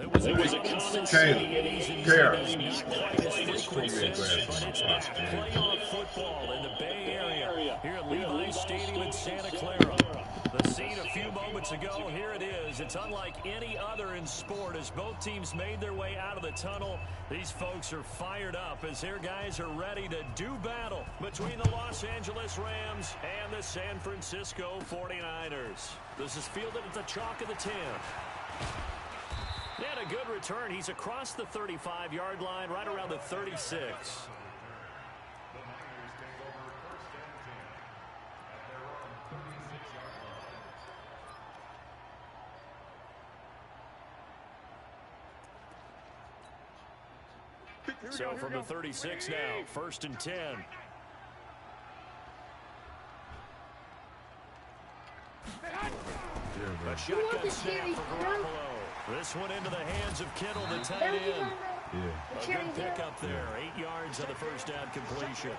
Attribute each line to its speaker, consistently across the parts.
Speaker 1: It was a common saying in these industries, not quite as frequent since, but it's back. Playoff football in the Bay Area, here at Levi's Stadium in Santa Clara. The scene a few moments ago, here it is. It's unlike any other in sport as both teams made their way out of the tunnel. These folks are fired up as their guys are ready to do battle between the Los Angeles Rams and the San Francisco 49ers. This is fielded at the chalk of the 10. And a good return. He's across the 35-yard line, right around the 36. So from the 36 now, 1st and 10. A shotgun snap for Garoppolo. This one into the hands of Kittle, the tight end. A good pickup there. 8 yards on the first down completion.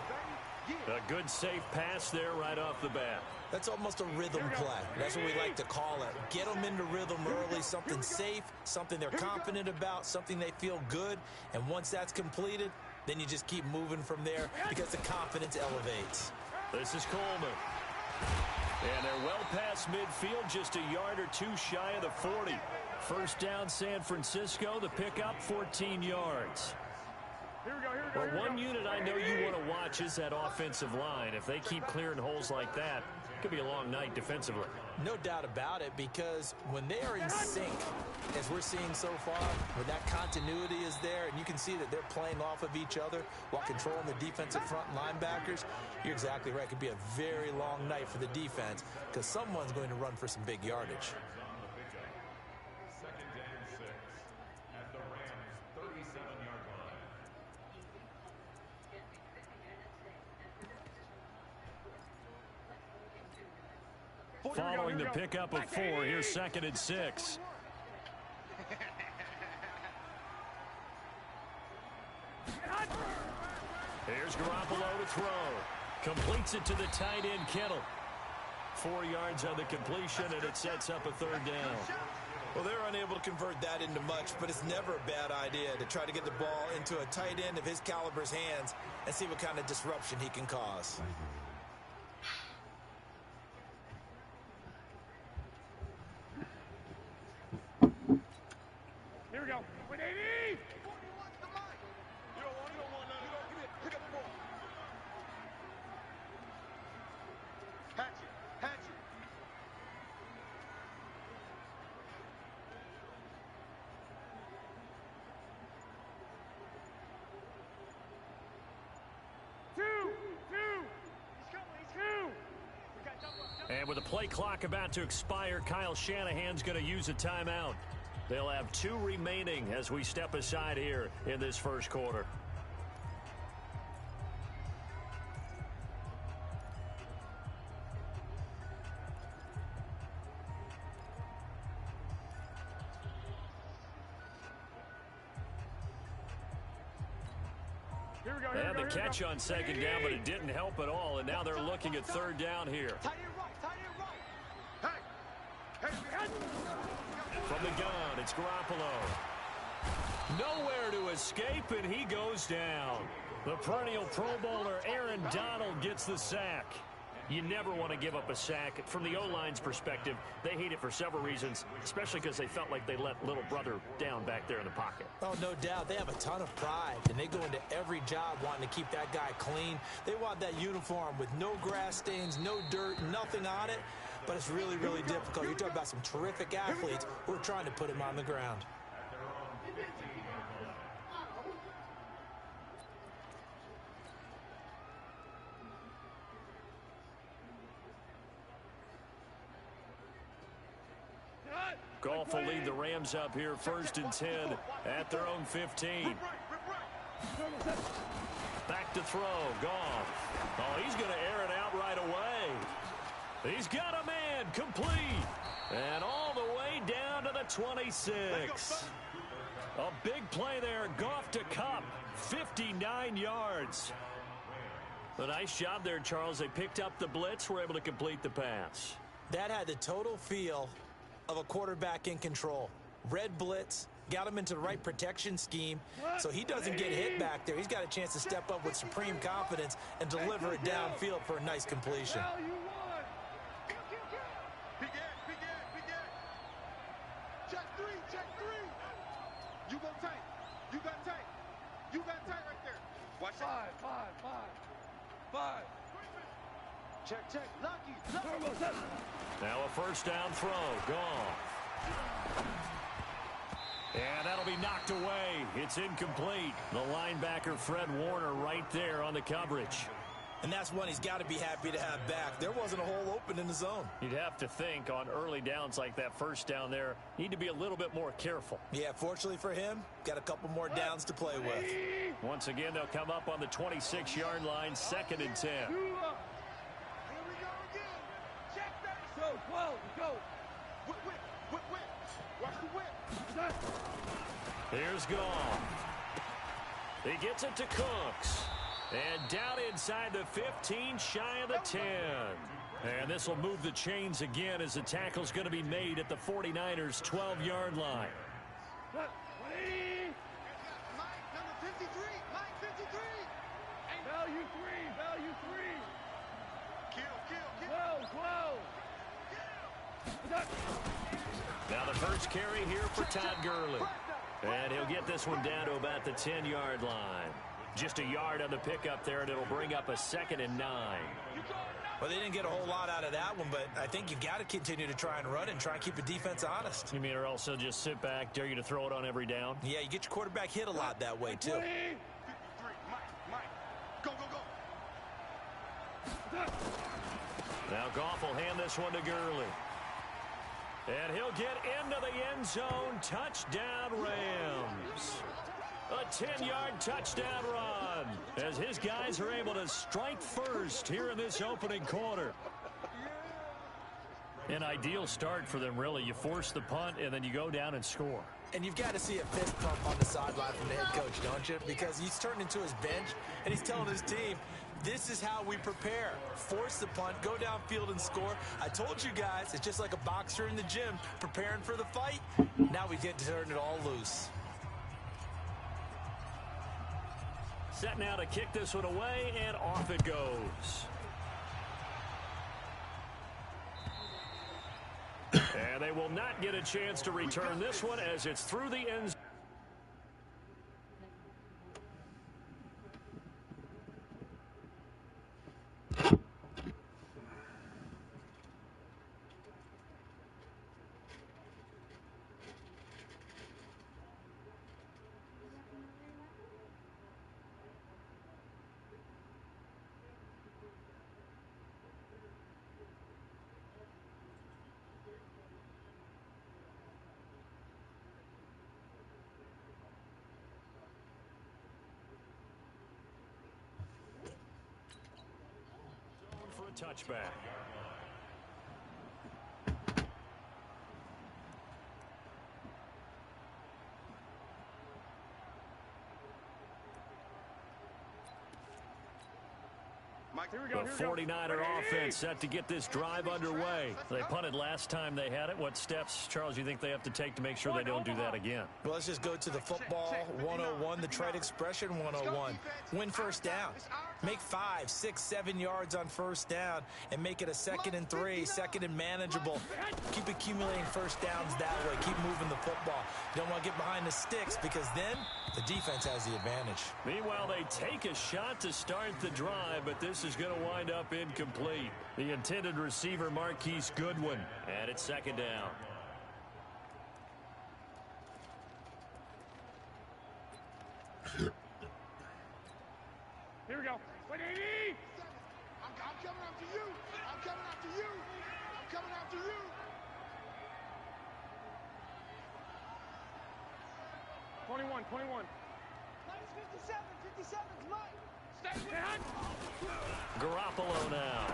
Speaker 1: A good safe pass there right off the bat.
Speaker 2: That's almost a rhythm play. That's what we like to call it. Get them into rhythm early, something safe, something they're confident about, something they feel good. And once that's completed, then you just keep moving from there because the confidence elevates.
Speaker 1: This is Coleman. And they're well past midfield, just a yard or two shy of the 40. First down, San Francisco. The pickup, 14 yards. Well, one unit I know you want to watch is that offensive line. If they keep clearing holes like that, it could be a long night defensively.
Speaker 2: No doubt about it, because when they are in sync, as we're seeing so far, when that continuity is there, and you can see that they're playing off of each other while controlling the defensive front linebackers, you're exactly right. It could be a very long night for the defense because someone's going to run for some big yardage.
Speaker 1: Following the pickup of 4, here's 2nd and 6. Here's Garoppolo to throw. Completes it to the tight end, Kittle. 4 yards on the completion, and it sets up a 3rd down.
Speaker 2: Well, they're unable to convert that into much, but it's never a bad idea to try to get the ball into a tight end of his caliber's hands and see what kind of disruption he can cause.
Speaker 3: Here we go. 180! Pick up the ball. Hatch it.
Speaker 1: And with the play clock about to expire, Kyle Shanahan's going to use a timeout. They'll have 2 remaining as we step aside here in this first quarter. And the catch on 2nd down, but it didn't help at all. And now they're looking at 3rd down here. From the gun, it's Garoppolo. Nowhere to escape, and he goes down. The perennial Pro Bowler Aaron Donald gets the sack. You never want to give up a sack. From the O-line's perspective, they hate it for several reasons, especially because they felt like they let little brother down back there in the pocket.
Speaker 2: Oh, no doubt. They have a ton of pride, and they go into every job wanting to keep that guy clean. They want that uniform with no grass stains, no dirt, nothing on it. But it's really, really difficult. You're talking about some terrific athletes who are trying to put him on the ground.
Speaker 1: Goff will lead the Rams up here 1st and 10 at their own 15. Back to throw. Goff. Oh, he's going to air it out right away. He's got a man complete. And all the way down to the 26. A big play there. Goff to Kupp. 59 yards. A nice job there, Charles. They picked up the blitz, were able to complete the pass.
Speaker 2: That had the total feel of a quarterback in control. Red blitz, got him into the right protection scheme so he doesn't get hit back there. He's got a chance to step up with supreme confidence and deliver it downfield for a nice completion.
Speaker 3: Check three. You go tight. You got tight. You got tight right there. Watch it. Five. Check. Lucky.
Speaker 1: Now a first down throw. Gone. And that'll be knocked away. It's incomplete. The linebacker, Fred Warner, right there on the coverage.
Speaker 2: And that's one he's got to be happy to have back. There wasn't a hole open in the zone.
Speaker 1: You'd have to think on early downs like that first down there, need to be a little bit more careful.
Speaker 2: Yeah, fortunately for him, got a couple more downs to play with.
Speaker 1: Once again, they'll come up on the 26-yard line, 2nd and 10.
Speaker 3: Here we go again. Check that. Go. Whip. Watch the whip.
Speaker 1: Here's Goff. He gets it to Cooks. And down inside the 15, shy of the 10. And this will move the chains again as the tackle's going to be made at the 49ers' 12-yard line.
Speaker 3: Mike, number 53. Mike, 53. Value three. Kill. 12.
Speaker 1: Now the first carry here for Todd Gurley. And he'll get this one down to about the 10-yard line. Just a yard on the pickup there, and it'll bring up a 2nd and 9.
Speaker 2: Well, they didn't get a whole lot out of that one, but I think you've got to continue to try and run and try and keep the defense honest.
Speaker 1: You mean or also just sit back, dare you to throw it on every down?
Speaker 2: Yeah, you get your quarterback hit a lot that way, too.
Speaker 3: 53. Mike. Go.
Speaker 1: Now Goff will hand this one to Gurley. And he'll get into the end zone. Touchdown, Rams. A 10-yard touchdown run as his guys are able to strike first here in this opening quarter. An ideal start for them, really. You force the punt, and then you go down and score.
Speaker 2: And you've got to see a fist pump on the sideline from the head coach, don't you? Because he's turned into his bench, and he's telling his team, this is how we prepare. Force the punt, go downfield and score. I told you guys, it's just like a boxer in the gym preparing for the fight. Now we get to turn it all loose.
Speaker 1: Set now to kick this one away, and off it goes. And they will not get a chance to return this one as it's through the end zone. For a touchback. The 49er offense set to get this drive underway. They punted last time they had it. What steps, Charles, you think they have to take to make sure they don't do that again?
Speaker 2: Well, let's just go to the football 101, the trade expression 101. Win first down. Make 5, 6, 7 yards on first down and make it a 2nd and 3, 2nd and manageable. Keep accumulating first downs that way. Keep moving the football. You don't want to get behind the sticks because then the defense has the advantage.
Speaker 1: Meanwhile, they take a shot to start the drive, but this is going to wind up incomplete. The intended receiver, Marquise Goodwin, and it's 2nd down.
Speaker 3: Here we go. 180. I'm coming after you. I'm coming after you. I'm coming after you. Twenty-one. Minus 57's mine. Stay with
Speaker 1: Garoppolo now.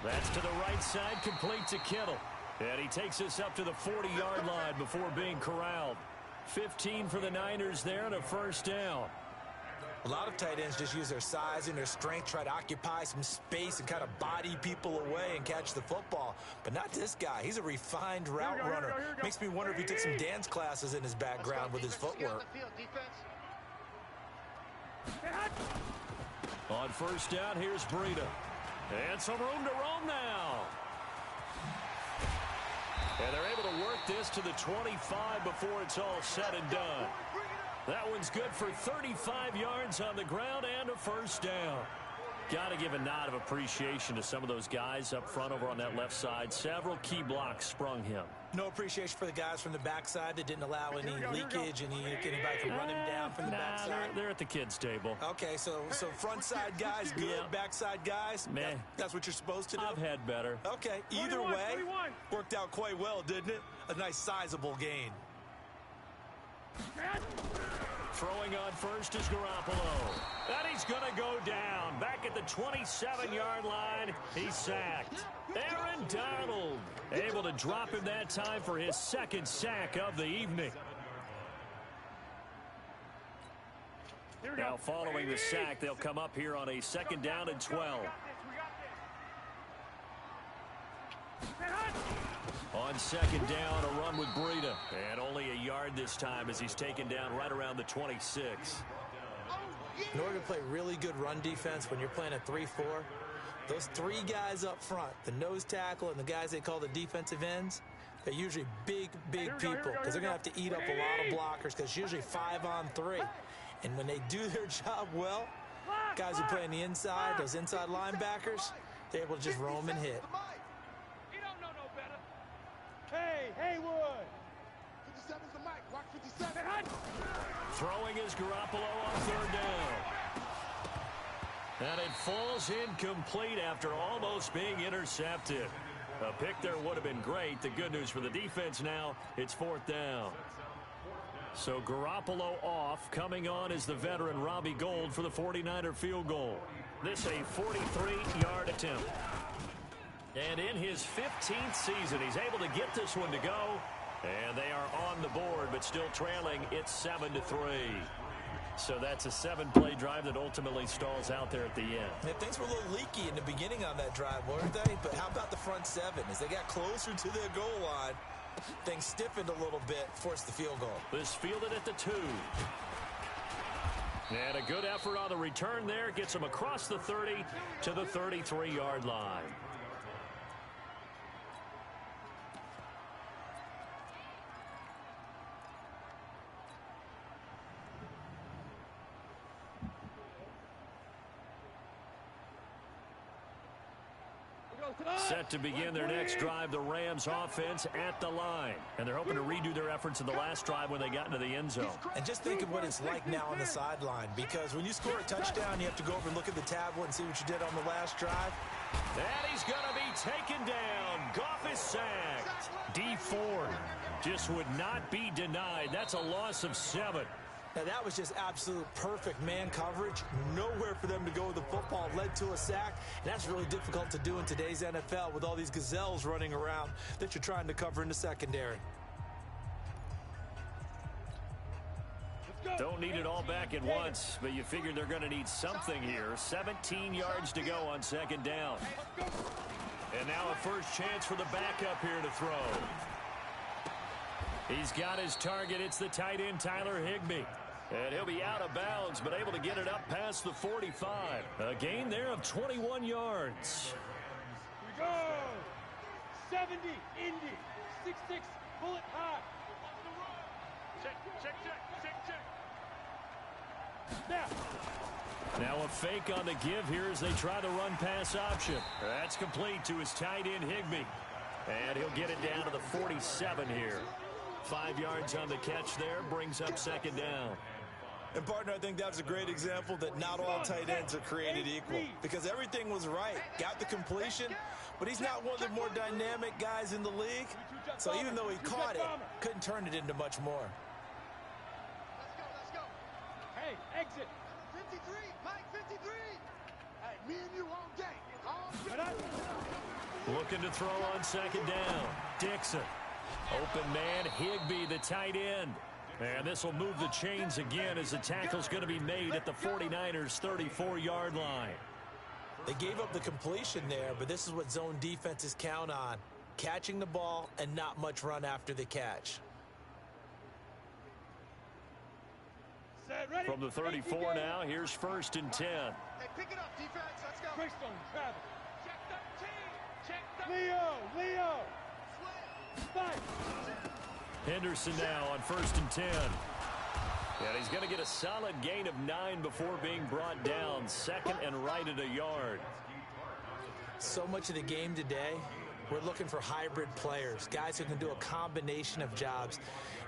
Speaker 1: That's to the right side, complete to Kittle. And he takes us up to the 40-yard line before being corralled. 15 for the Niners there and a first down.
Speaker 2: A lot of tight ends just use their size and their strength, try to occupy some space and kind of body people away and catch the football. But not this guy. He's a refined route runner. Makes me wonder if he took some dance classes in his background with his footwork.
Speaker 1: On first down, here's Breida. And some room to roam now. And they're able to work this to the 25 before it's all said and done. That one's good for 35 yards on the ground and a first down. Got to give a nod of appreciation to some of those guys up front over on that left side. Several key blocks sprung him.
Speaker 2: No appreciation for the guys from the backside that didn't allow any leakage, anybody to run him down from the backside.
Speaker 1: They're at the kids' table.
Speaker 2: Okay, so front side guys good,
Speaker 1: Yeah.
Speaker 2: backside guys,
Speaker 1: Meh.
Speaker 2: That's what you're supposed to do?
Speaker 1: I've had better.
Speaker 2: Okay, either way, worked out quite well, didn't it? A nice sizable gain.
Speaker 1: Throwing on first is Garoppolo. And he's going to go down. Back at the 27-yard line, he's sacked. Aaron Donald able to drop him that time for his second sack of the evening. Now following the sack, they'll come up here on a second down and 12. On second down, a run with Breida. And only a yard this time as he's taken down right around the 26.
Speaker 2: In order to play really good run defense when you're playing a 3-4, those three guys up front, the nose tackle and the guys they call the defensive ends, they're usually big people because they're going to have to eat up a lot of blockers because it's usually 5-on-3. And when they do their job well, guys who play on the inside, those inside linebackers, they're able to just roam and hit.
Speaker 3: Hey, Haywood! 57's the mic. Watch 57.
Speaker 1: Throwing is Garoppolo on third down. And it falls incomplete after almost being intercepted. A pick there would have been great. The good news for the defense now, it's fourth down. So Garoppolo off. Coming on is the veteran Robbie Gould for the 49er field goal. This a 43-yard attempt. And in his 15th season, he's able to get this one to go. And they are on the board, but still trailing. It's 7-3. So that's a 7-play drive that ultimately stalls out there at the end.
Speaker 2: Yeah, things were a little leaky in the beginning on that drive, weren't they? But how about the front seven? As they got closer to their goal line, things stiffened a little bit, forced the field goal.
Speaker 1: This fielded at the 2. And a good effort on the return there. Gets him across the 30 to the 33-yard line. Set to begin their next drive, the Rams offense at the line. And they're hoping to redo their efforts in the last drive when they got into the end zone.
Speaker 2: And just think of what it's like now on the sideline, because when you score a touchdown, you have to go over and look at the tablet and see what you did on the last drive.
Speaker 1: And he's going to be taken down. Goff is sacked. D Ford just would not be denied. That's a loss of 7.
Speaker 2: Now, that was just absolute perfect man coverage. Nowhere for them to go with the football. Led to a sack. And that's really difficult to do in today's NFL with all these gazelles running around that you're trying to cover in the secondary.
Speaker 1: Don't need it all back at once, but you figure they're going to need something here. 17 yards to go on second down. And now a first chance for the backup here to throw. He's got his target. It's the tight end, Tyler Higbee. And he'll be out of bounds, but able to get it up past the 45. A gain there of 21 yards.
Speaker 3: Here we go. 70, Indy. 6'6", bullet high. Check.
Speaker 1: Now a fake on the give here as they try the run pass option. That's complete to his tight end, Higbee. And he'll get it down to the 47 here. 5 yards on the catch there, brings up second down.
Speaker 2: And, partner, I think that was a great example that not all tight ends are created equal, because everything was right. Got the completion, but he's not one of the more dynamic guys in the league. So even though he caught it, couldn't turn it into much more.
Speaker 3: Let's go. Hey, exit. 53, Mike, 53. Hey, me and you all day.
Speaker 1: Looking to throw on second down. Dixon. Open man, Higbee, the tight end. And this will move the chains again as the tackle's going to be made at the 49ers' 34-yard line.
Speaker 2: They gave up the completion there, but this is what zone defenses count on. Catching the ball and not much run after the catch.
Speaker 1: From the 34 now, here's 1st and 10.
Speaker 3: Hey, pick it up, defense. Let's go.
Speaker 4: Greystone, travel.
Speaker 3: Check the
Speaker 4: Leo. Fight.
Speaker 1: Henderson now on 1st and 10. And he's going to get a solid gain of 9 before being brought down. 2nd and right at a yard.
Speaker 2: So much of the game today, we're looking for hybrid players, guys who can do a combination of jobs.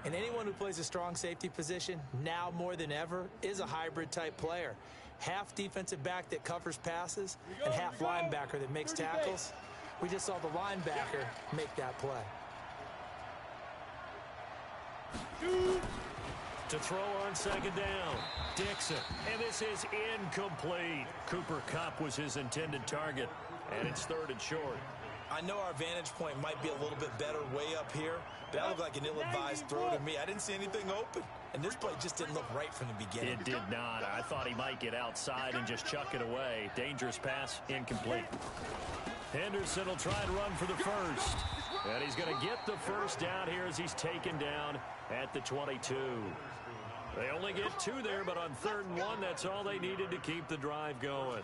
Speaker 2: And anyone who plays a strong safety position, now more than ever, is a hybrid type player. Half defensive back that covers passes and half linebacker that makes tackles. We just saw the linebacker make that play.
Speaker 1: To throw on 2nd down, Dixon. And this is incomplete. Cooper Kupp was his intended target, and it's 3rd and short.
Speaker 2: I know our vantage point might be a little bit better way up here, but that looked like an ill-advised throw to me. I didn't see anything open, and this play just didn't look right from the beginning.
Speaker 1: It did not. I thought he might get outside and just chuck it away. Dangerous pass, incomplete. Henderson will try and run for the first. And he's going to get the first down here as he's taken down at the 22. They only get 2 there, but on 3rd and 1, that's all they needed to keep the drive going.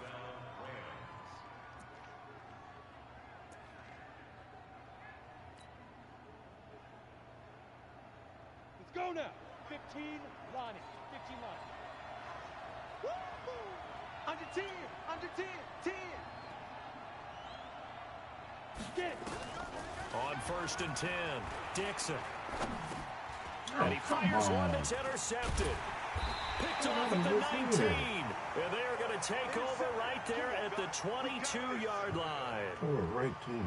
Speaker 4: Let's go now. 15, Lonnie. 15, Lonnie. Woo! Under 10. Under 10. 10. Get it.
Speaker 1: On 1st and 10, Dixon. And he fires one that's intercepted. Picked off at the 19. And they're going to take over right there at the 22-yard line.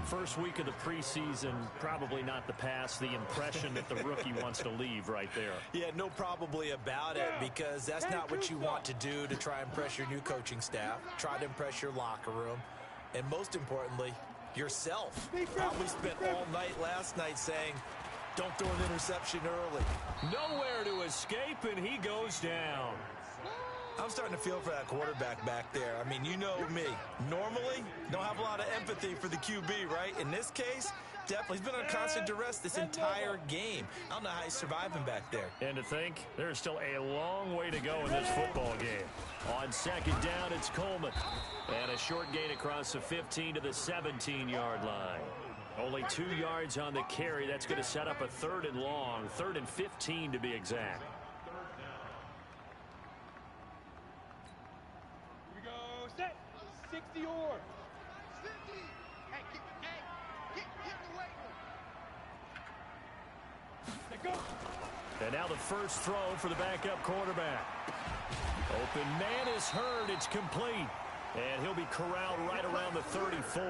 Speaker 1: First week of the preseason, probably not the pass, the impression that the rookie wants to leave right there.
Speaker 2: Yeah, no probably about it, because that's not what you want to do to try and impress your new coaching staff, try to impress your locker room, and most importantly, yourself. Probably spent all night last night saying, don't throw an interception early.
Speaker 1: Nowhere to escape, and he goes down.
Speaker 2: I'm starting to feel for that quarterback back there. I mean, you know me. Normally, don't have a lot of empathy for the QB, right? In this case, definitely. He's been under constant duress this entire game. I don't know how he's surviving back there.
Speaker 1: And to think, there's still a long way to go in this football game. On 2nd down, it's Coleman. And a short gain across the 15 to the 17-yard line. Only 2 yards on the carry. That's going to set up a 3rd and long, 3rd and 15 to be exact.
Speaker 4: Here we go. Set. 60 or.
Speaker 3: 50. Hey, get the weight room.
Speaker 4: Let go.
Speaker 1: And now the first throw for the backup quarterback. Open man is heard. It's complete. And he'll be corralled right around the 34.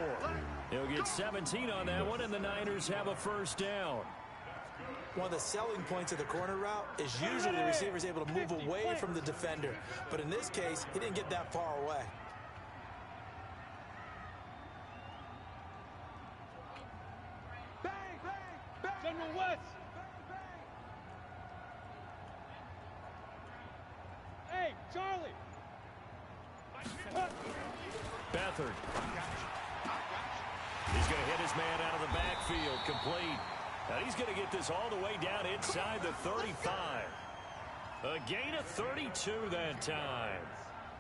Speaker 1: He'll get 17 on that one, and the Niners have a first down.
Speaker 2: One of the selling points of the corner route is usually the receiver is able to move away from the defender. But in this case, he didn't get that far away.
Speaker 4: Bang, bang, bang. General West. Hey, Charlie.
Speaker 1: Beathard. He's going to hit his man out of the backfield, complete. And he's going to get this all the way down inside the 35. A gain of 32 that time.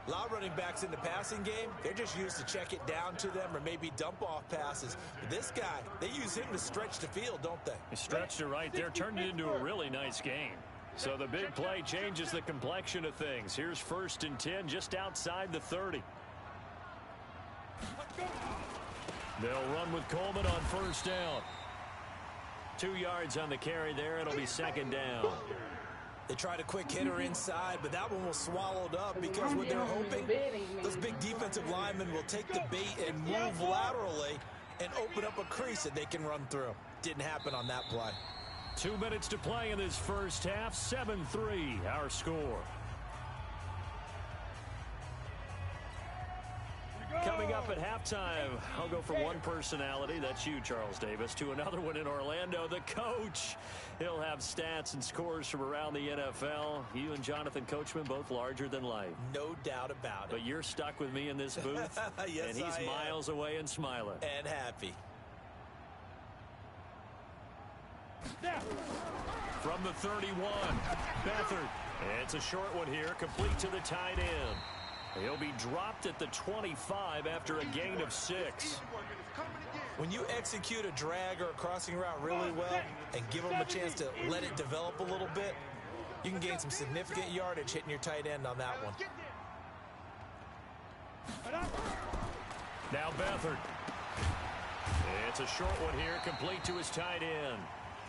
Speaker 2: A lot of running backs in the passing game, they're just used to check it down to them or maybe dump off passes. But this guy, they use him to stretch the field, don't they?
Speaker 1: He stretched it right there, turned it into a really nice game. So the big play changes the complexion of things. Here's 1st and 10 just outside the 30. They'll run with Coleman on 1st down. 2 yards on the carry there. It'll be 2nd down.
Speaker 2: They tried a quick hitter inside, but that one was swallowed up because what they're hoping, those big defensive linemen will take the bait and move laterally and open up a crease that they can run through. Didn't happen on that play.
Speaker 1: 2 minutes to play in this first half. 7-3, our score. Coming Coming up at halftime, I'll go from one personality, that's you, Charles Davis, to another one in Orlando, the coach. He'll have stats and scores from around the NFL. You and Jonathan Coachman both larger than life.
Speaker 2: No doubt about it.
Speaker 1: But you're stuck with me in this booth,
Speaker 2: yes,
Speaker 1: and he's miles away and smiling.
Speaker 2: And happy.
Speaker 1: From the 31, Beathard. It's a short one here, complete to the tight end. He'll be dropped at the 25 after a gain of 6.
Speaker 2: When you execute a drag or a crossing route really well and give them a chance to let it develop a little bit, you can gain some significant yardage hitting your tight end on that one.
Speaker 1: Now Beathard. It's a short one here, complete to his tight end.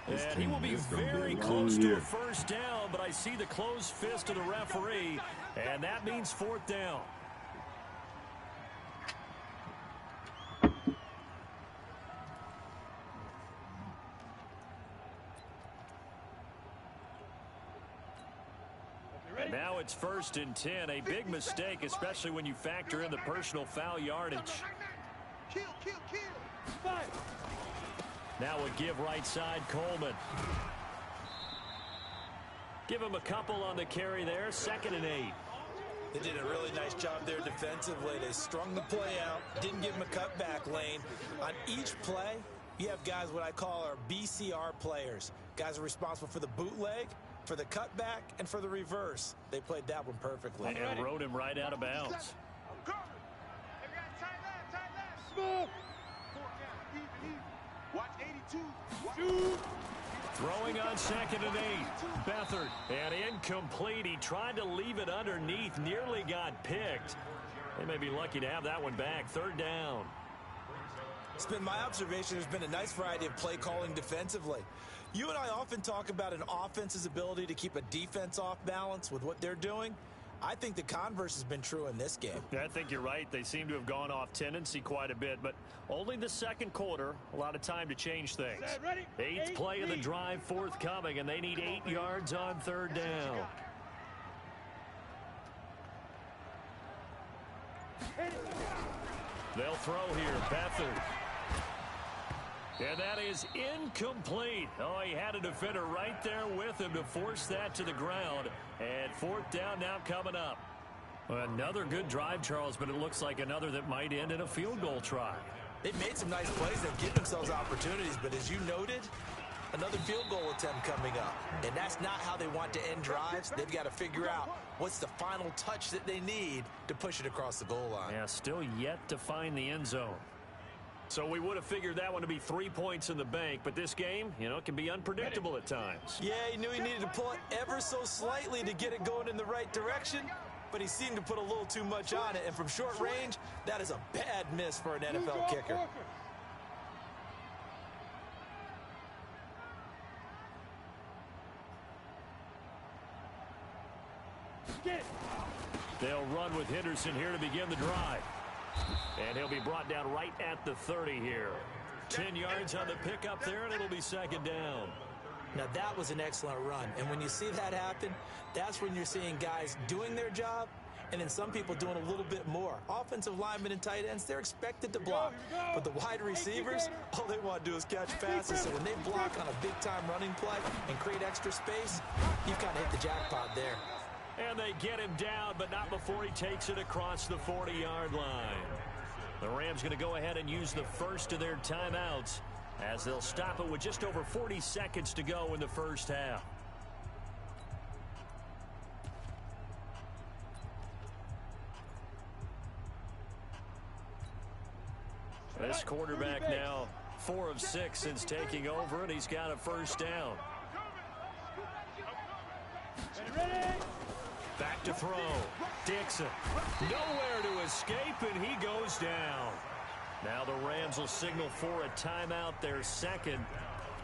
Speaker 1: And he will be very close to a first down, but I see the closed fist of the referee, and that means 4th down. And now it's 1st and 10, a big mistake, especially when you factor in the personal foul yardage.
Speaker 3: Kill.
Speaker 1: Now a give right side, Coleman. Give him a couple on the carry there, 2nd and 8.
Speaker 2: They did a really nice job there defensively. They strung the play out, didn't give him a cutback lane. On each play, you have guys what I call our BCR players. Guys are responsible for the bootleg, for the cutback, and for the reverse. They played that one perfectly.
Speaker 1: And rode him right out of bounds.
Speaker 3: Smooth. Watch 82. Shoot.
Speaker 1: Throwing on 2nd and 8. Beathard. And incomplete. He tried to leave it underneath. Nearly got picked. They may be lucky to have that one back. 3rd down.
Speaker 2: It's been my observation there's been a nice variety of play calling defensively. You and I often talk about an offense's ability to keep a defense off balance with what they're doing. I think the converse has been true in this game.
Speaker 1: I think you're right. They seem to have gone off tendency quite a bit, but only the 2nd quarter. A lot of time to change things. 8th play of the drive forthcoming, and they need 8 yards on 3rd down. They'll throw here. Beathard. And that is incomplete. Oh, he had a defender right there with him to force that to the ground. And 4th down now coming up. Another good drive, Charles, but it looks like another that might end in a field goal try.
Speaker 2: They've made some nice plays. They've given themselves opportunities, but as you noted, another field goal attempt coming up. And that's not how they want to end drives. They've got to figure out what's the final touch that they need to push it across the goal line.
Speaker 1: Yeah, still yet to find the end zone. So we would have figured that one to be 3 points in the bank, but this game, you know, can be unpredictable at times.
Speaker 2: Yeah, he knew he needed to pull it ever so slightly to get it going in the right direction, but he seemed to put a little too much on it, and from short range, that is a bad miss for an NFL kicker.
Speaker 1: They'll run with Henderson here to begin the drive. And he'll be brought down right at the 30 here. 10 yards on the pickup there, and it'll be 2nd down.
Speaker 2: Now, that was an excellent run. And when you see that happen, that's when you're seeing guys doing their job and then some people doing a little bit more. Offensive linemen and tight ends, they're expected to block. But the wide receivers, all they want to do is catch passes. So when they block on a big-time running play and create extra space, you've kind of hit the jackpot there.
Speaker 1: And they get him down, but not before he takes it across the 40-yard line. The Rams going to go ahead and use the first of their timeouts as they'll stop it with just over 40 seconds to go in the first half. This quarterback now 4 of 6 since taking over, and he's got a first down. Back to throw. Dixon. Nowhere to escape, and he goes down. Now the Rams will signal for a timeout, their second,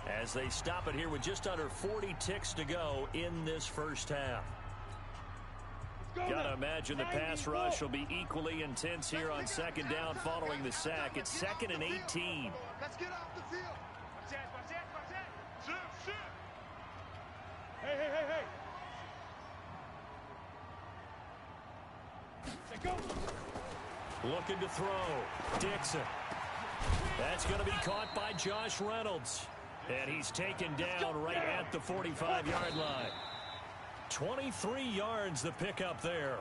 Speaker 1: as they stop it here with just under 40 ticks to go in this first half. Gotta imagine the pass rush will be equally intense here on 2nd down following the sack. It's 2nd and 18.
Speaker 3: Let's get off the field. Watch that. Shoot. Hey.
Speaker 1: Looking to throw. Dixon. That's going to be caught by Josh Reynolds. And he's taken down right at the 45-yard line. 23 yards the pickup there.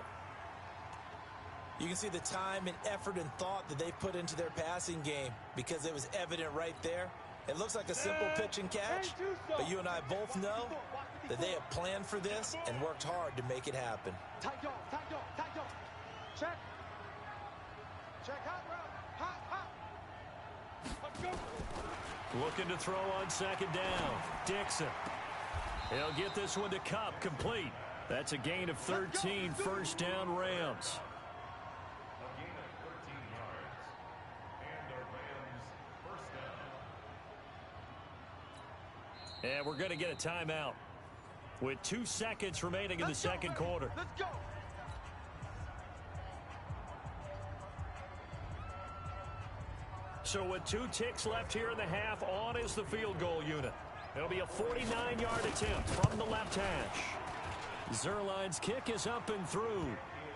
Speaker 2: You can see the time and effort and thought that they put into their passing game because it was evident right there. It looks like a simple pitch and catch, but you and I both know that they have planned for this and worked hard to make it happen.
Speaker 3: Tight dog, tight dog, tight dog. Check. Check, hot route. Hot, hot. Let's go.
Speaker 1: Looking to throw on second down. Dixon. He'll get this one to Cup, complete. That's a gain of 13, first down Rams.
Speaker 5: A gain of 13 yards. And the Rams first down.
Speaker 1: And we're going to get a timeout with 2 seconds remaining in the second quarter.
Speaker 3: Let's go.
Speaker 1: So with 2 ticks left here in the half, on is the field goal unit. It'll be a 49-yard attempt from the left hash. Zerline's kick is up and through.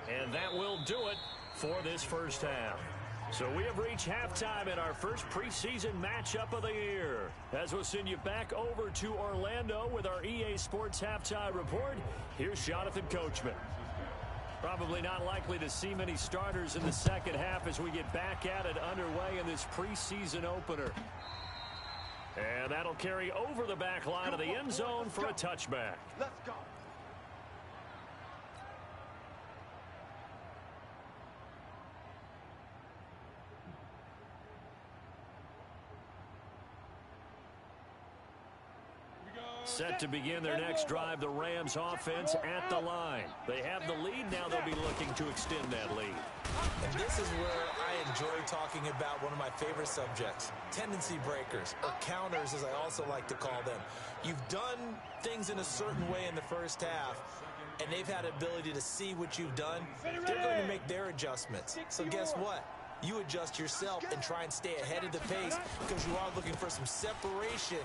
Speaker 1: And that will do it for this first half. So we have reached halftime in our first preseason matchup of the year. As we'll send you back over to Orlando with our EA Sports halftime report, here's Jonathan Coachman. Probably not likely to see many starters in the second half as we get back at it underway in this preseason opener. And that'll carry over the back line of the end zone for a touchback.
Speaker 3: Let's go.
Speaker 1: Set to begin their next drive, the Rams offense at the line. They have the lead. Now they'll be looking to extend that lead.
Speaker 2: And this is where I enjoy talking about one of my favorite subjects, tendency breakers, or counters as I also like to call them. You've done things in a certain way in the first half, and they've had the ability to see what you've done. They're going to make their adjustments. So guess what? You adjust yourself and try and stay ahead of the pace because you are looking for some separation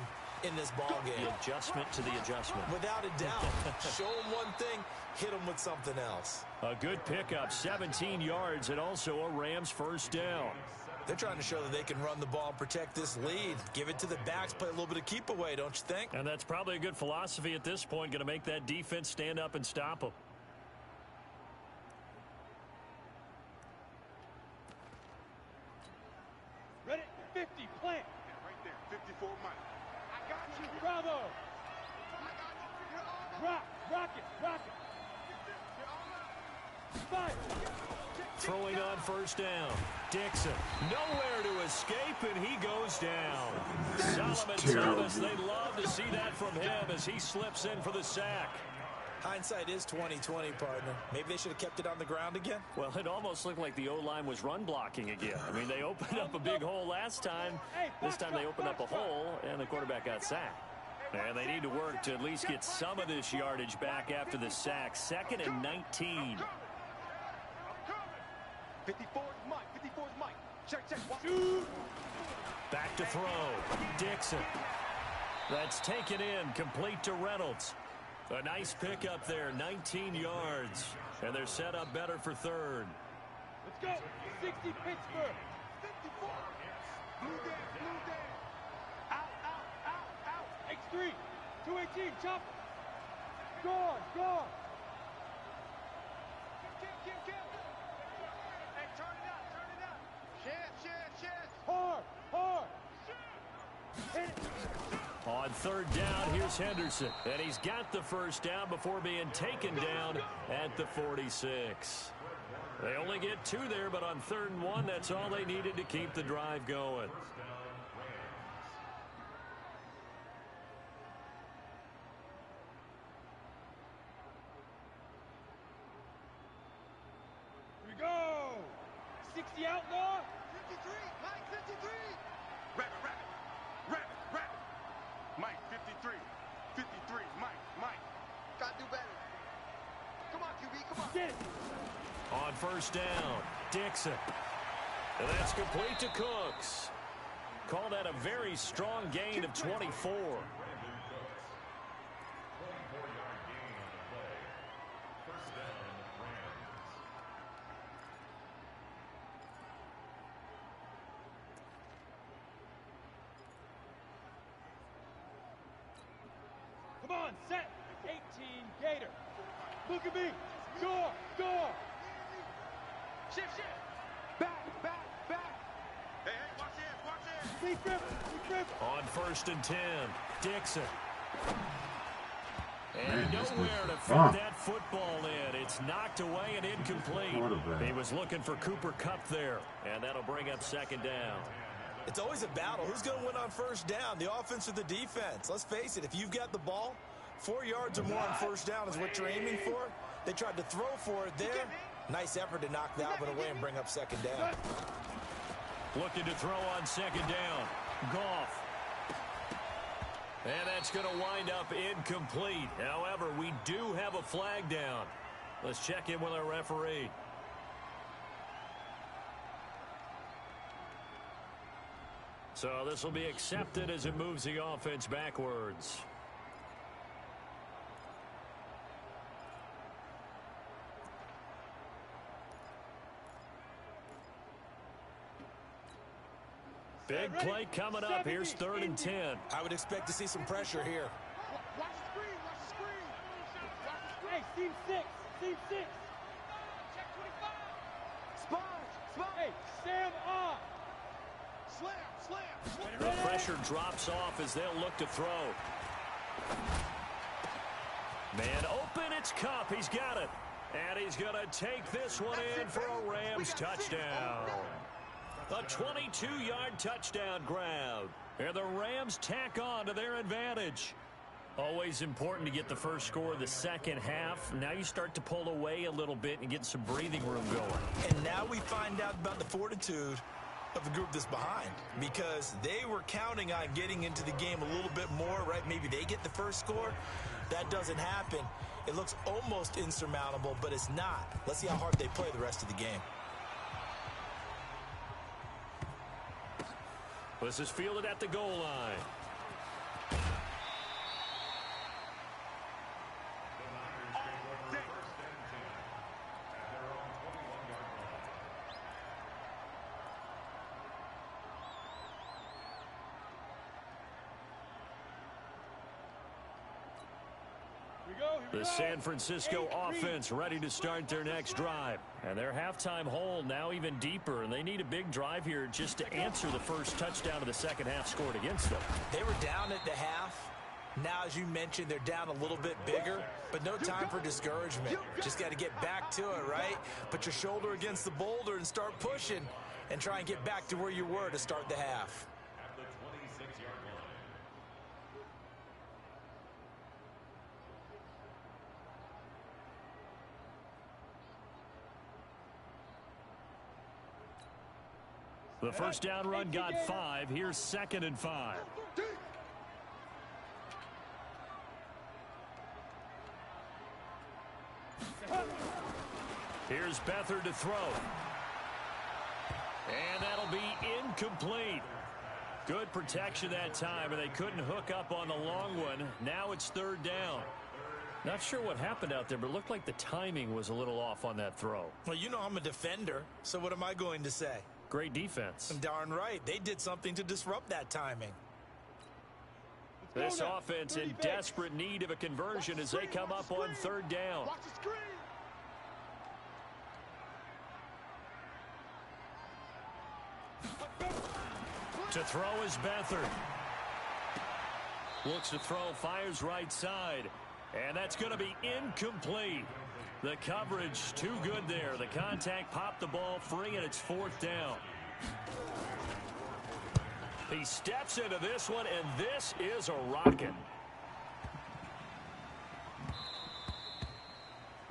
Speaker 2: in this ball game.
Speaker 1: The adjustment to the adjustment.
Speaker 2: Without a doubt. Show them one thing, hit them with something else.
Speaker 1: A good pickup, 17 yards, and also a Rams first down.
Speaker 2: They're trying to show that they can run the ball and protect this lead. Give it to the backs, play a little bit of keep away, don't you think?
Speaker 1: And that's probably a good philosophy at this point, going to make that defense stand up and stop them.
Speaker 4: Ready? 50, plant.
Speaker 3: Right there, 54 Mike. I got you.
Speaker 4: Bravo.
Speaker 3: I got you. You're all up.
Speaker 4: Rock it, rock it. Fire.
Speaker 1: Throwing on first down. Dixon, nowhere to escape, and he goes down. Solomon Thomas, they'd love to see that from him as he slips in for the sack.
Speaker 2: Hindsight is 20/20, partner. Maybe they should have kept it on the ground again.
Speaker 1: Well, it almost looked like the O-line was run blocking again. I mean, they opened up a big hole last time. This time they opened up a hole, and the quarterback got sacked. And they need to work to at least get some of this yardage back after the sack. 2nd and 19.
Speaker 3: 54 is Mike. 54 is Mike. Check, check.
Speaker 1: Back to throw. Dixon. That's taken in, complete to Reynolds. A nice pickup there, 19 yards. And they're set up better for third.
Speaker 4: Let's go. 60 Pittsburgh.
Speaker 3: 54. Blue down, blue down. Out, out, out, out.
Speaker 4: X3. 218, chop. Gone, gone.
Speaker 3: Kill. Hey, turn it out, turn it out. Chance.
Speaker 4: Hard, hard. Hit it.
Speaker 1: On third down, here's Henderson. And he's got the first down before being taken down at the 46. They only get 2 there, but on 3rd and 1, that's all they needed to keep the drive going.
Speaker 4: Here we go. 60 outlaw.
Speaker 3: 53, Mike, 53. Rabbit. Mike, 53. 53, Mike. Gotta do better. Come on, QB, come on.
Speaker 4: Get it.
Speaker 1: On first down, Dixon. And that's complete to Cooks. Call that a very strong gain of 24.
Speaker 4: On set, 18 Gator. Look at me. Score, score.
Speaker 3: Shift. Back. Hey, watch this.
Speaker 4: Leaf River.
Speaker 1: On 1st and 10, Dixon. And nowhere to fit that football in. It's knocked away and incomplete. He was looking for Cooper Kupp there, and that'll bring up 2nd down.
Speaker 2: It's always a battle. Who's going to win on 1st down, the offense or the defense? Let's face it, if you've got the ball, 4 yards or more on 1st down is what you're aiming for. They tried to throw for it there. Nice effort to knock that one away and bring up 2nd down.
Speaker 1: Looking to throw on 2nd down. Goff. And that's going to wind up incomplete. However, we do have a flag down. Let's check in with our referee. So this will be accepted as it moves the offense backwards. Big play coming up. Here's 3rd and 10.
Speaker 2: I would expect to see some pressure here.
Speaker 3: Watch the screen.
Speaker 4: Hey, team 6.
Speaker 3: Check 25. Sponge.
Speaker 4: Hey, Sam on.
Speaker 3: Slam.
Speaker 1: The pressure drops off as they'll look to throw. Man open, it's Kupp. He's got it. And he's going to take this one in for a Rams touchdown. A 22-yard touchdown grab. And the Rams tack on to their advantage. Always important to get the first score of the second half. Now you start to pull away a little bit and get some breathing room going.
Speaker 2: And now we find out about the fortitude of the group that's behind, because they were counting on getting into the game a little bit more, right? Maybe they get the first score. That doesn't happen. It looks almost insurmountable, but it's not. Let's see how hard they play the rest of the game.
Speaker 1: This is fielded at the goal line. The San Francisco offense ready to start their next drive. And their halftime hole now even deeper. And they need a big drive here just to answer the first touchdown of the second half scored against them.
Speaker 2: They were down at the half. Now, as you mentioned, they're down a little bit bigger. But no time for discouragement. Just got to get back to it, right? Put your shoulder against the boulder and start pushing. And try and get back to where you were to start the half.
Speaker 5: At the 26-yard line.
Speaker 1: The first down run got 5. Here's 2nd and 5. Here's Beathard to throw. And that'll be incomplete. Good protection that time, and they couldn't hook up on the long one. Now it's 3rd down. Not sure what happened out there, but it looked like the timing was a little off on that throw.
Speaker 2: Well, you know I'm a defender, so what am I going to say?
Speaker 1: Great defense.
Speaker 2: Darn right. They did something to disrupt that timing.
Speaker 1: This offense in desperate need of a conversion as they come up on 3rd down.
Speaker 3: Watch the screen.
Speaker 1: To throw is Beathard. Looks to throw, fires right side. And that's going to be incomplete. The coverage too good there. The contact popped the ball free, and it's 4th down. He steps into this one, and this is a rocket.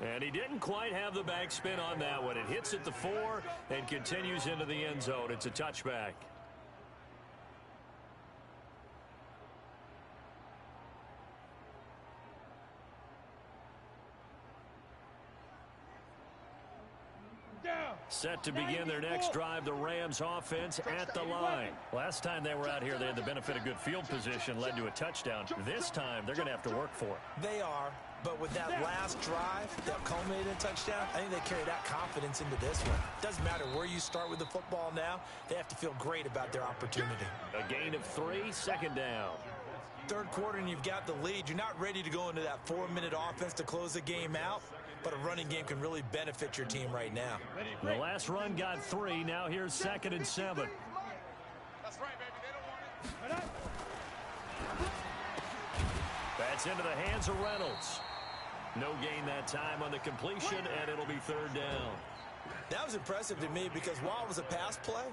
Speaker 1: And he didn't quite have the backspin on that one. It hits at the 4 and continues into the end zone. It's a touchback. Set to begin their next drive, the Rams offense at the line. Last time they were out here, they had the benefit of good field position, led to a touchdown. This time, they're going to have to work for it.
Speaker 2: They are, but with that last drive that culminated in a touchdown, I think they carry that confidence into this one. Doesn't matter where you start with the football now, they have to feel great about their opportunity.
Speaker 1: A gain of 3, 2nd down.
Speaker 2: third quarter and you've got the lead, you're not ready to go into that 4-minute offense to close the game out, but a running game can really benefit your team right now.
Speaker 1: The last run got 3. Now here's 2nd and 7.
Speaker 3: That's right, baby. They don't want it.
Speaker 1: That's into the hands of Reynolds. No gain that time on the completion, and it'll be 3rd down.
Speaker 2: That was impressive to me because while it was a pass play,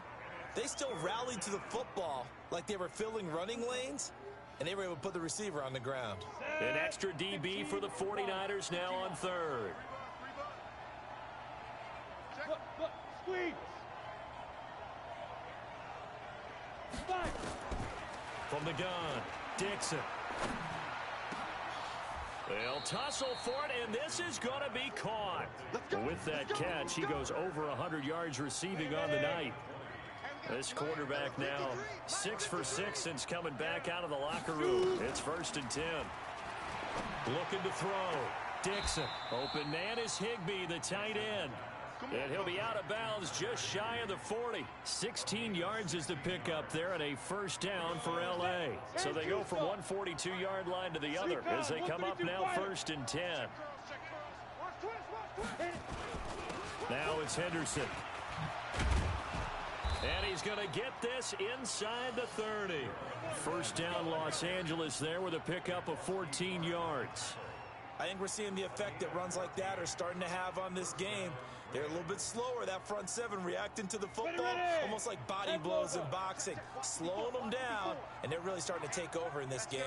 Speaker 2: they still rallied to the football like they were filling running lanes, and they were able to put the receiver on the ground.
Speaker 1: An extra DB for the 49ers now on 3rd.
Speaker 4: Look, squeeze. Fight.
Speaker 1: From the gun, Dixon. They'll tussle for it, and this is going to be caught. With that catch, he goes over 100 yards receiving on the night. This quarterback now 6 for 6 since coming back out of the locker room. It's 1st and 10. Looking to throw. Dixon. Open man is Higbee, the tight end. And he'll be out of bounds just shy of the 40. 16 yards is the pickup there and a 1st down for L.A. So they go from one 42-yard line to the other as they come up now 1st and 10. Now it's Henderson. And he's going to get this inside the 30. 1st down Los Angeles there with a pickup of 14 yards.
Speaker 2: I think we're seeing the effect that runs like that are starting to have on this game. They're a little bit slower, that front 7, reacting to the football, almost like body blows in boxing, slowing them down, and they're really starting to take over in this game.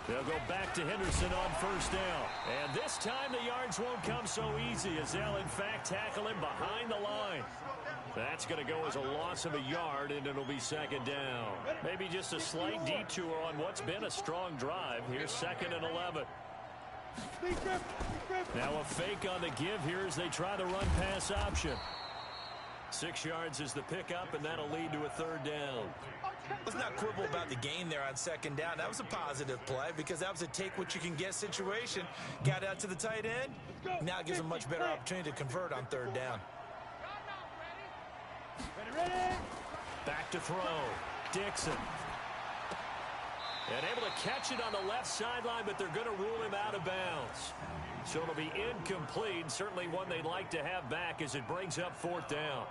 Speaker 1: They'll go back to Henderson on 1st down. And this time the yards won't come so easy as they'll, in fact, tackle him behind the line. That's going to go as a loss of a yard, and it'll be 2nd down. Maybe just a slight detour on what's been a strong drive. Here's 2nd and 11. Now a fake on the give here as they try the run-pass option. 6 yards is the pickup, and that'll lead to a 3rd down.
Speaker 2: Let's not quibble about the gain there on 2nd down. That was a positive play because that was a take-what-you-can-get situation. Got out to the tight end. Now it gives them a much better opportunity to convert on 3rd down.
Speaker 1: Back to throw. Dixon. And able to catch it on the left sideline, but they're going to rule him out of bounds. So it'll be incomplete. Certainly one they'd like to have back as it brings up 4th down.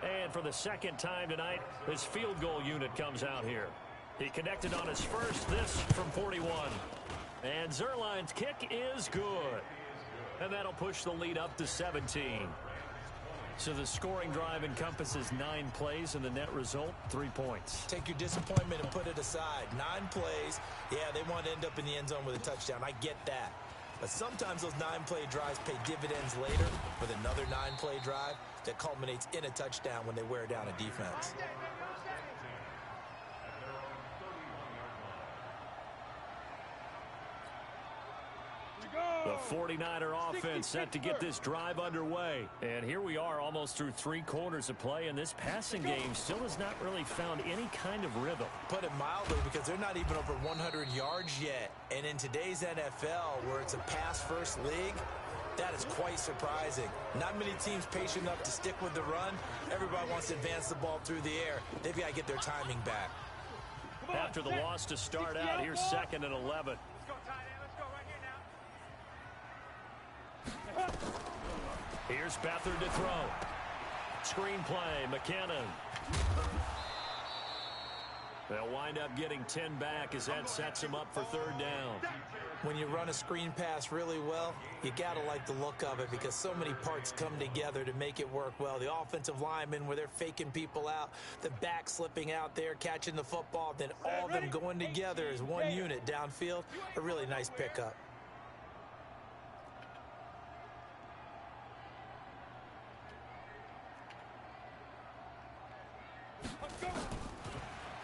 Speaker 1: And for the 2nd time tonight, his field goal unit comes out here. He connected on his first, this from 41. And Zerline's kick is good. And that'll push the lead up to 17. So the scoring drive encompasses 9 plays, and the net result, 3 points.
Speaker 2: Take your disappointment and put it aside. 9 plays. Yeah, they want to end up in the end zone with a touchdown. I get that. But sometimes those 9-play drives pay dividends later with another 9-play drive that culminates in a touchdown when they wear down a defense.
Speaker 1: The 49er offense set to get this drive underway. And here we are almost through 3 quarters of play, and this passing game still has not really found any kind of rhythm.
Speaker 2: Put it mildly, because they're not even over 100 yards yet. And in today's NFL, where it's a pass-first league, that is quite surprising. Not many teams patient enough to stick with the run. Everybody wants to advance the ball through the air. They've got to get their timing back.
Speaker 1: After the loss to start out, here's 2nd and 11. Here's Beathard to throw. Screenplay, McKinnon. They'll wind up getting 10 back as that sets him up for 3rd down.
Speaker 2: When you run a screen pass really well, you got to like the look of it because so many parts come together to make it work well. The offensive linemen, where they're faking people out, the back slipping out there, catching the football, then all of them going together as one unit downfield. A really nice pickup.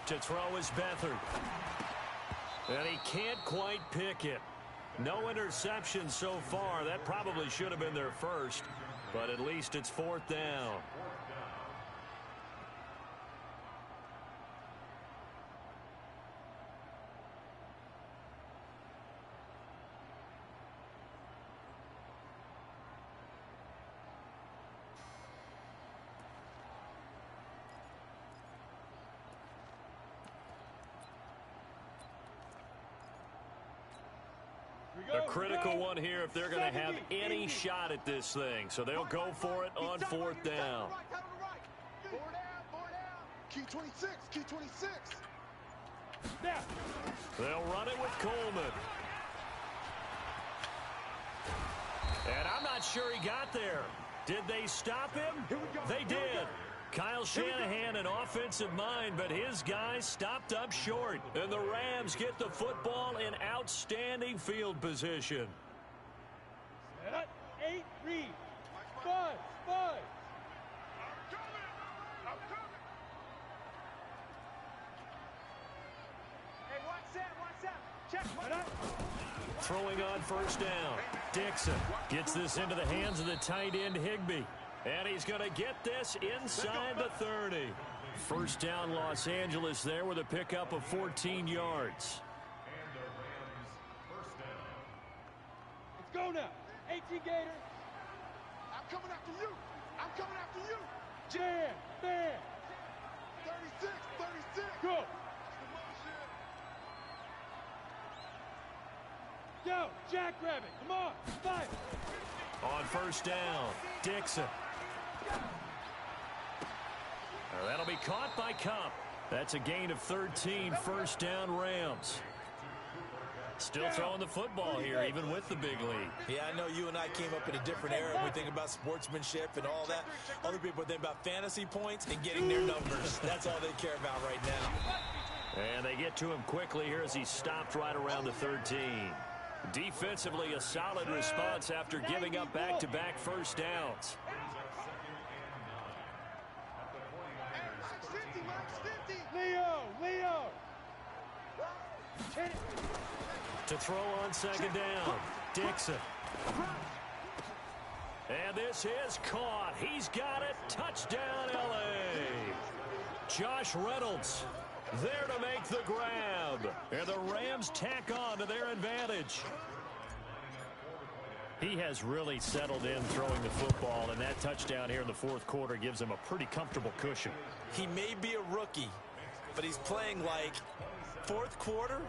Speaker 1: To throw is Beathard. And he can't quite pick it. No interception so far. That probably should have been their first, but at least it's 4th down. A critical one here if they're going to have any shot at this thing. So they'll go for it on fourth down.
Speaker 3: Key 26, key 26.
Speaker 1: They'll run it with Coleman. And I'm not sure he got there. Did they stop him? They did. Kyle Shanahan, an offensive mind, but his guys stopped up short. And the Rams get the football in outstanding field position.
Speaker 4: 8, read. 5.
Speaker 3: Hey, watch that. Check.
Speaker 1: Throwing on first down. Dixon gets this into the hands of the tight end Higbee. And he's going to get this inside the 30. First down, Los Angeles there with a pickup of 14 yards.
Speaker 5: And the Rams first down.
Speaker 4: Let's go now. 18 Gator.
Speaker 3: I'm coming after you.
Speaker 4: Jam. Man.
Speaker 3: 36.
Speaker 4: Go. Go. Jackrabbit. Come on. Fight.
Speaker 1: On first down, Dixon. That'll be caught by Cup. That's a gain of 13, first down Rams. Still throwing the football here, even with the big lead.
Speaker 2: Yeah, I know you and I came up in a different era. We think about sportsmanship and all that. Other people think about fantasy points and getting their numbers. That's all they care about right now.
Speaker 1: And they get to him quickly here as he stopped right around the 13. Defensively, a solid response after giving up back-to-back first downs.
Speaker 4: Leo.
Speaker 1: To throw on second down, Dixon. And this is caught. He's got it. Touchdown, L.A. Josh Reynolds there to make the grab. And the Rams tack on to their advantage. He has really settled in throwing the football, and that touchdown here in the fourth quarter gives him a pretty comfortable cushion.
Speaker 2: He may be a rookie, but he's playing like fourth quarter,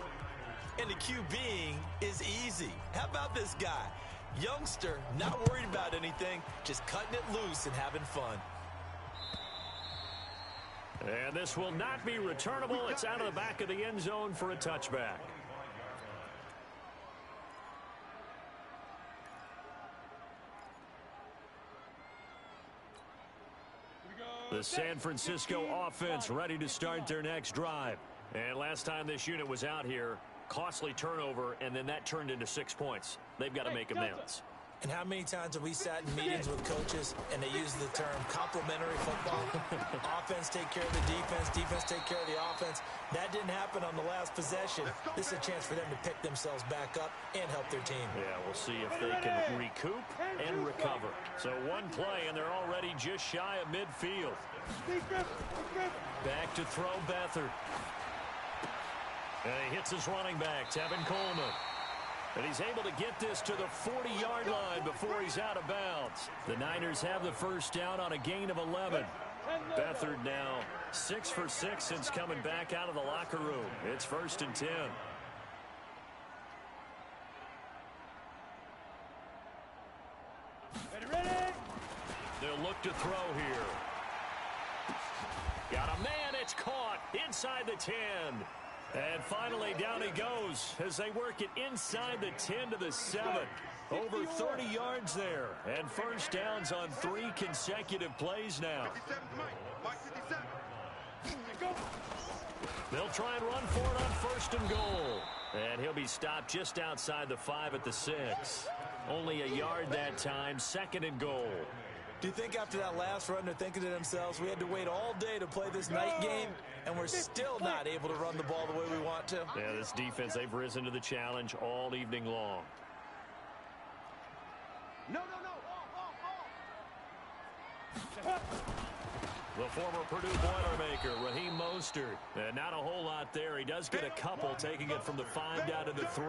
Speaker 2: and the QBing is easy. How about this guy? Youngster, not worried about anything, just cutting it loose and having fun.
Speaker 1: And this will not be returnable. It's out of the back of the end zone for a touchback. The San Francisco offense ready to start their next drive. And last time this unit was out here, costly turnover, and then that turned into 6 points. They've got to make amends.
Speaker 2: And how many times have we sat in meetings with coaches and they use the term complementary football? Offense take care of the defense, defense take care of the offense. That didn't happen on the last possession. This is a chance for them to pick themselves back up and help their team.
Speaker 1: Yeah, we'll see if they can recoup and recover. So one play, and they're already just shy of midfield. Back to throw Beathard. And he hits his running back, Tevin Coleman. And he's able to get this to the 40-yard line before he's out of bounds. The Niners have the first down on a gain of 11. Beathard now 6 for 6 since coming back out of the locker room. It's 1st and 10.
Speaker 4: Ready?
Speaker 1: They'll look to throw here. Got a man. It's caught inside the 10. And finally, down he goes as they work it inside the 10 to the 7. Over 30 yards there. And first downs on 3 consecutive plays now. They'll try and run for it on 1st and goal. And he'll be stopped just outside the 5 at the 6. Only a yard that time, 2nd and goal.
Speaker 2: Do you think after that last run they're thinking to themselves, we had to wait all day to play this night game, and we're still not able to run the ball the way we want to?
Speaker 1: Yeah, this defense, they've risen to the challenge all evening long.
Speaker 3: No.
Speaker 1: The former Purdue Boilermaker, Raheem Mostert. And not a whole lot there. He does get a couple, taking it from the 5 down to the 3.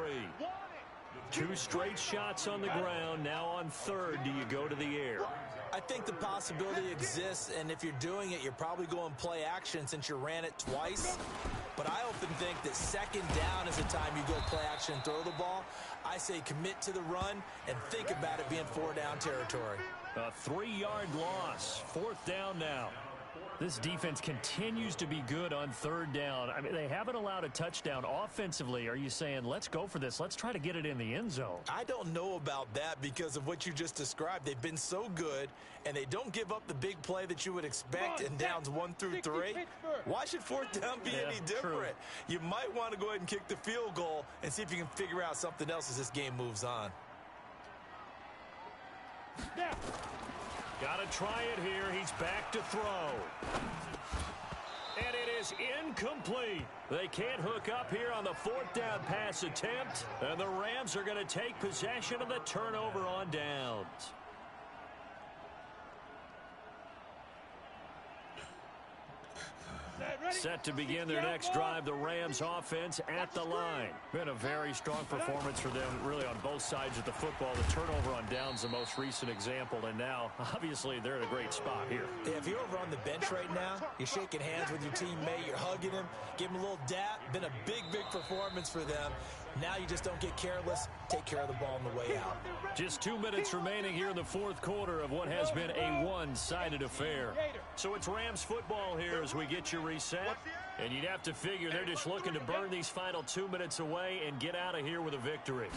Speaker 1: 2 straight shots on the ground. Now on 3rd, do you go to the air?
Speaker 2: I think the possibility exists, and if you're doing it, you're probably going play action since you ran it twice. But I often think that second down is the time you go play action and throw the ball. I say commit to the run and think about it being 4-down territory.
Speaker 1: A 3-yard loss. 4th down now. This defense continues to be good on 3rd down. I mean, they haven't allowed a touchdown offensively. Are you saying, let's go for this? Let's try to get it in the end zone.
Speaker 2: I don't know about that because of what you just described. They've been so good, and they don't give up the big play that you would expect in downs 1 through 3. Why should 4th down be any different?
Speaker 1: True.
Speaker 2: You might want to go ahead and kick the field goal and see if you can figure out something else as this game moves on.
Speaker 4: Now.
Speaker 1: Got to try it here. He's back to throw. And it is incomplete. They can't hook up here on the 4th down pass attempt. And the Rams are going to take possession of the turnover on downs. Set to begin their next drive, the Rams offense at the line. Been a very strong performance for them, really, on both sides of the football. The turnover on downs, the most recent example, and now, obviously, they're in a great spot here.
Speaker 2: Yeah, if you're over on the bench right now, you're shaking hands with your teammate, you're hugging him, give him a little dap. Been a big, big performance for them. Now you just don't get careless. Take care of the ball on the way out.
Speaker 1: Just 2 minutes remaining here in the 4th quarter of what has been a one-sided affair. So it's Rams football here as we get you reset. And you'd have to figure they're just looking to burn these final 2 minutes away and get out of here with a victory.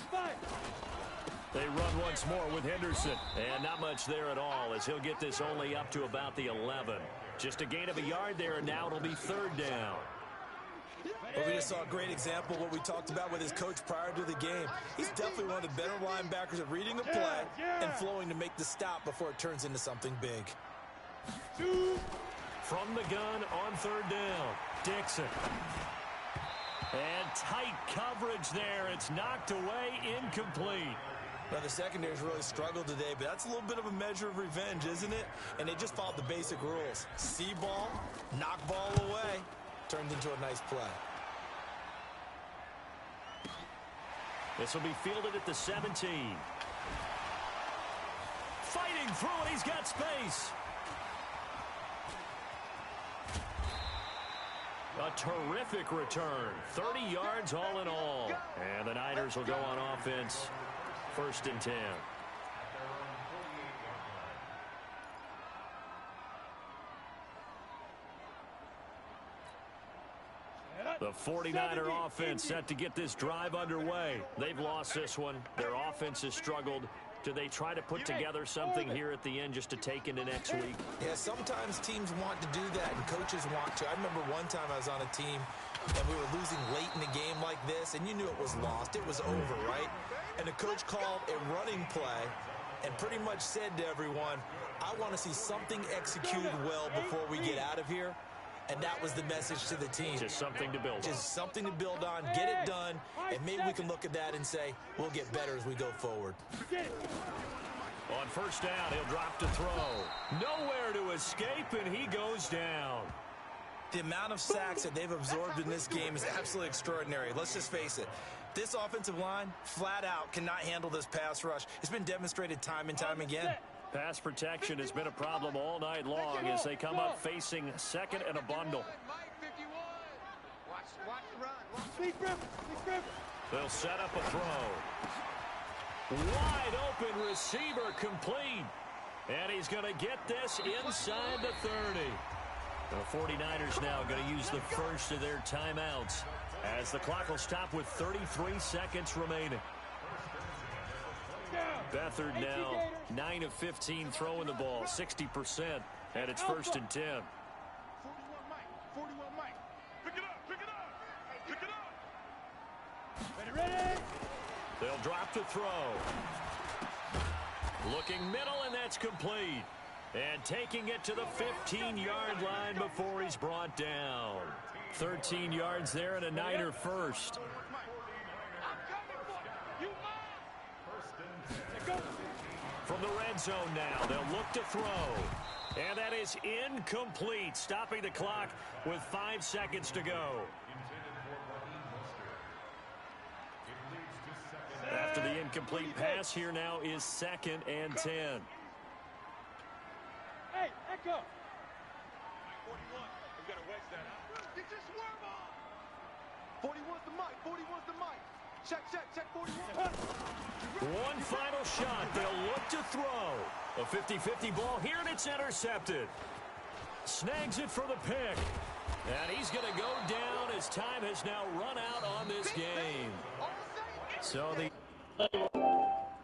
Speaker 1: They run once more with Henderson. And not much there at all as he'll get this only up to about the 11. Just a gain of a yard there, and now it'll be 3rd down.
Speaker 2: Well, we just saw a great example of what we talked about with his coach prior to the game. He's definitely one of the better linebackers at reading a play and flowing to make the stop before it turns into something big.
Speaker 1: From the gun on 3rd down, Dixon. And tight coverage there. It's knocked away, incomplete.
Speaker 2: Now, the secondary's really struggled today, but that's a little bit of a measure of revenge, isn't it? And they just followed the basic rules. See ball, knock ball away. Turned into a nice play.
Speaker 1: This will be fielded at the 17. Fighting through it, he's got space. A terrific return. 30 yards all in all. And the Niners will go on offense. 1st and 10. The 49er offense set to get this drive underway. They've lost this one. Their offense has struggled. Do they try to put together something here at the end just to take into next week?
Speaker 2: Yeah, sometimes teams want to do that, and coaches want to. I remember one time I was on a team, and we were losing late in the game like this, and you knew it was lost. It was over, right? And the coach called a running play and pretty much said to everyone, I want to see something executed well before we get out of here. And that was the message to the team.
Speaker 1: Just something to build on.
Speaker 2: Just something to build on, get it done, and maybe we can look at that and say, we'll get better as we go forward.
Speaker 1: On 1st down, he'll drop to throw. Nowhere to escape, and he goes down.
Speaker 2: The amount of sacks that they've absorbed in this game is absolutely extraordinary. Let's just face it. This offensive line, flat out, cannot handle this pass rush. It's been demonstrated time and time again.
Speaker 1: Pass protection has been a problem all night long as they come up facing 2nd and a bundle. They'll set up a throw. Wide open receiver complete. And he's going to get this inside the 30. The 49ers now going to use the first of their timeouts as the clock will stop with 33 seconds remaining. Beathard now 9 of 15 throwing the ball, 60%, and it's 1st and 10.
Speaker 3: 41 Mike. 41 Mike. Pick it up. Pick it up. Pick it up.
Speaker 4: Ready.
Speaker 1: They'll drop to throw. Looking middle, and that's complete. And taking it to the 15-yard line before he's brought down. 13 yards there and a Niner first. From the red zone now, they'll look to throw. And that is incomplete, stopping the clock with 5 seconds to go. After the incomplete pass, here now is 2nd and 10.
Speaker 4: go.
Speaker 3: 41. We got to wedge that out. Get your swerve on.
Speaker 6: 41's the mic. 41's the mic. Check, check, check 41.
Speaker 1: One final shot. They'll look to throw. A 50-50 ball here, and it's intercepted. Snags it for the pick. And he's going to go down as time has now run out on this game. So the